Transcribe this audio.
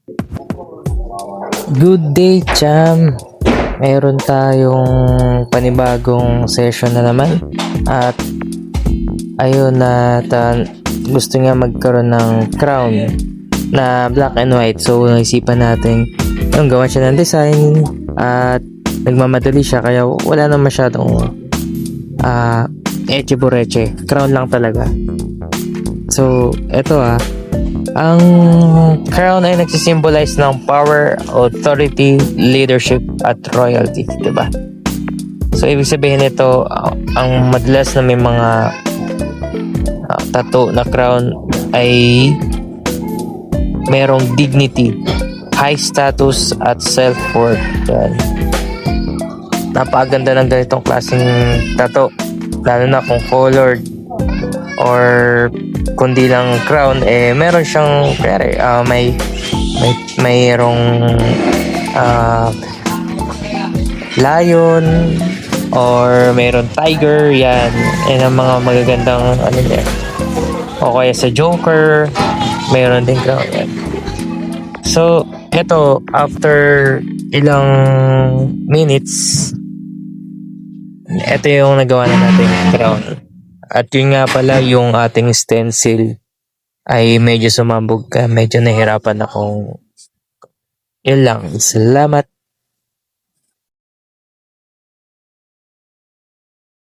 Good day, Cham! Mayroon tayong panibagong session na naman. At ayun na gusto nga magkaroon ng crown na black and white. So, naisipan natin yung gawa siya ng design at nagmamadali siya kaya wala na masyadong eche bureche. Crown lang talaga. So, eto ang crown ay nagsisimbolize ng power, authority, leadership, at royalty, diba? So, ibig sabihin nito, ang madalas na may mga tattoo na crown ay merong dignity, high status, at self-worth. Yan. Napakaganda ng ganitong klaseng tattoo, lalo na kung colored or kundi lang crown, meron siyang mayroong lion or mayroon tiger. Yan ang mga magagandang niya. O kaya sa Joker mayroon din crown yan. So eto, after ilang minutes, eto yung nagawa na natin crown. At yun nga pala, yung ating stencil ay medyo sumabog ka. Medyo nahirapan akong. Yun lang. Salamat.